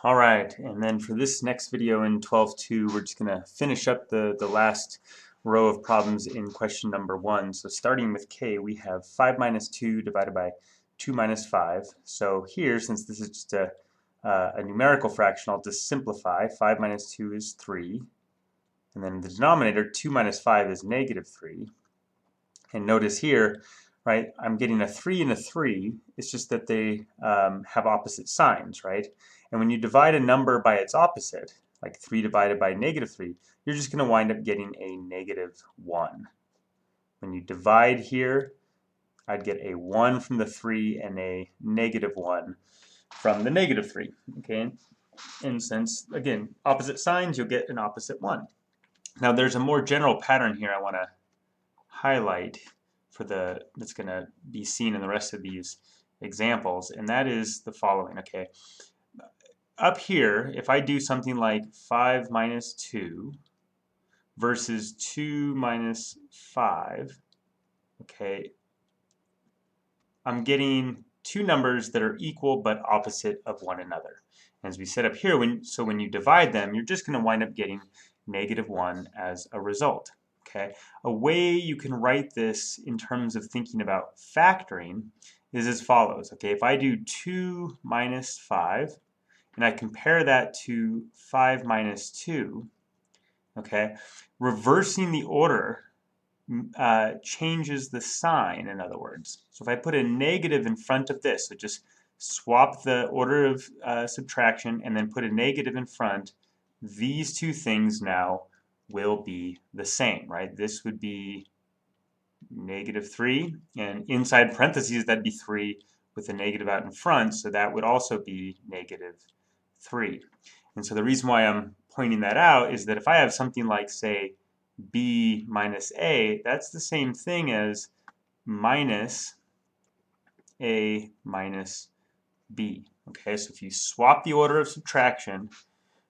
All right, and then for this next video in 12.2, we're just going to finish up the last row of problems in question number 1. So starting with k, we have 5 minus 2 divided by 2 minus 5. So here, since this is just a numerical fraction, I'll just simplify. 5 minus 2 is 3. And then the denominator, 2 minus 5 is negative 3. And notice here, right, I'm getting a 3 and a 3. It's just that they have opposite signs, right? And when you divide a number by its opposite, like 3 divided by negative 3, you're just going to wind up getting a negative 1. When you divide here, I'd get a 1 from the 3 and a negative 1 from the negative 3. Okay, and since, again, opposite signs, you'll get an opposite 1. Now there's a more general pattern here I want to highlight that's going to be seen in the rest of these examples, and that is the following. Okay, up here, if I do something like 5 minus 2 versus 2 minus 5, okay, I'm getting two numbers that are equal but opposite of one another. As we set up here, when you divide them, you're just going to wind up getting negative 1 as a result. Okay, a way you can write this in terms of thinking about factoring is as follows. Okay, if I do 2 minus 5 and I compare that to 5 minus 2, okay, reversing the order changes the sign, in other words. So if I put a negative in front of this, so just swap the order of subtraction and then put a negative in front, these two things now will be the same, right? This would be negative 3, and inside parentheses that'd be 3 with a negative out in front, so that would also be negative 3. And so the reason why I'm pointing that out is that if I have something like, say, b minus a, that's the same thing as minus a minus b. Okay, so if you swap the order of subtraction,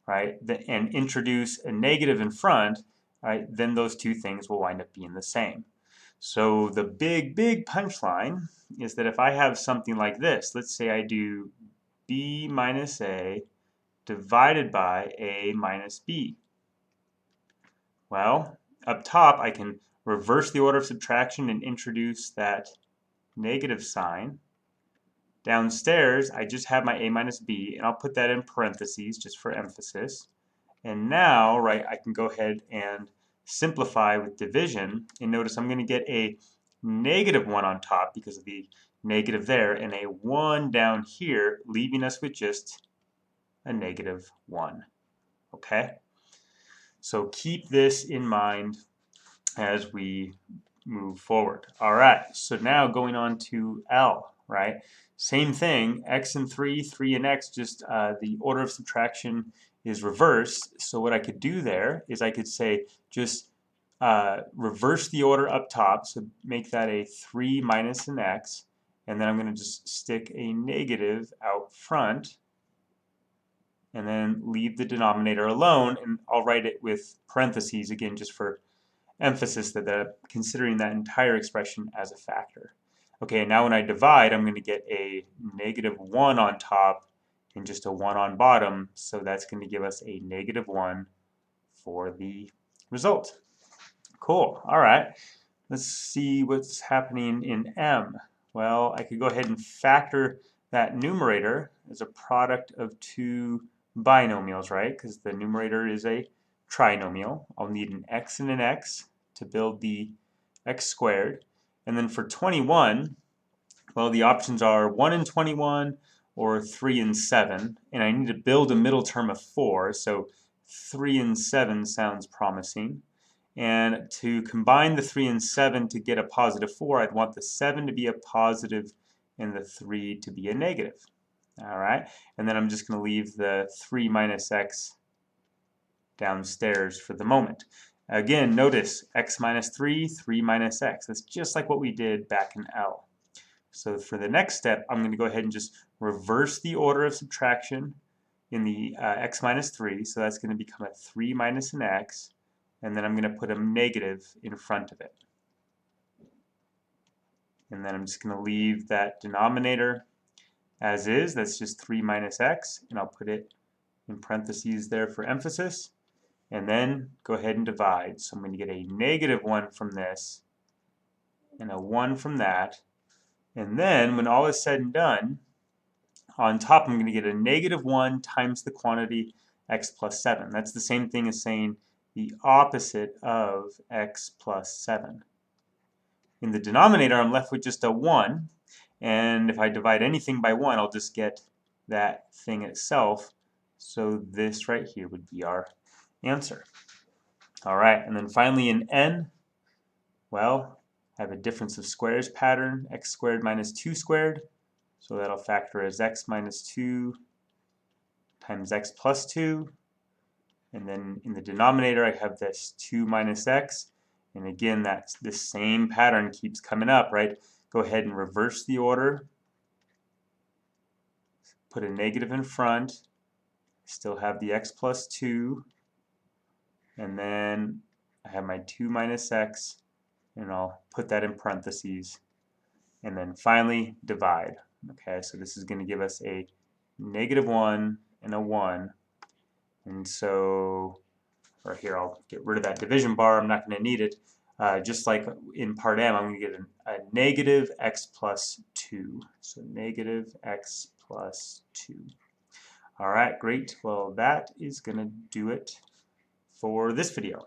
right, and introduce a negative in front, right, then those two things will wind up being the same. So the big punchline is that if I have something like this, let's say I do b minus a divided by a minus b. Well, up top I can reverse the order of subtraction and introduce that negative sign. Downstairs I just have my a minus b, and I'll put that in parentheses just for emphasis. And now, right, I can go ahead and simplify with division, and notice I'm going to get a negative 1 on top because of the negative there, and a 1 down here, leaving us with just a negative 1. Okay? So keep this in mind as we move forward. All right, so now going on to L, right? Same thing, x and 3, 3 and x, just the order of subtraction is reversed. So what I could do there is I could say just reverse the order up top, so make that a 3 minus an x, and then I'm going to just stick a negative out front, and then leave the denominator alone, and I'll write it with parentheses again just for emphasis that considering that entire expression as a factor. Okay, now when I divide, I'm going to get a negative 1 on top and just a 1 on bottom, so that's going to give us a negative 1 for the result. Cool, all right. Let's see what's happening in M. Well, I could go ahead and factor that numerator as a product of two binomials, right? Because the numerator is a trinomial. I'll need an x and an x to build the x squared. And then for 21, well, the options are 1 and 21 or 3 and 7. And I need to build a middle term of 4, so 3 and 7 sounds promising. And to combine the 3 and 7 to get a positive 4, I'd want the 7 to be a positive and the 3 to be a negative. All right, and then I'm just going to leave the 3 minus x downstairs for the moment. Again, notice x minus 3, 3 minus x. That's just like what we did back in L. So for the next step, I'm going to go ahead and just reverse the order of subtraction in the x minus 3. So that's going to become a 3 minus an x. And then I'm going to put a negative in front of it. And then I'm just going to leave that denominator as is. That's just 3 minus x, and I'll put it in parentheses there for emphasis, and then go ahead and divide. So I'm going to get a -1 from this and a 1 from that, and then when all is said and done, on top I'm going to get a -1 times the quantity x plus 7. That's the same thing as saying the opposite of x plus 7. In the denominator I'm left with just a 1, and if I divide anything by 1 I'll just get that thing itself. So this right here would be our answer. Alright, and then finally in n, well, I have a difference of squares pattern, x squared minus 2 squared. So that'll factor as x minus 2 times x plus 2. And then in the denominator I have this 2 minus x. And again, that's the same pattern keeps coming up, right? Go ahead and reverse the order. Put a negative in front. Still have the x plus 2. And then I have my 2 minus x. And I'll put that in parentheses. And then finally divide. Okay, so this is going to give us a -1 and a 1. And so, right here, I'll get rid of that division bar. I'm not going to need it. Just like in part M, I'm going to get a negative x plus 2. So negative x plus 2. All right, great. Well, that is going to do it for this video.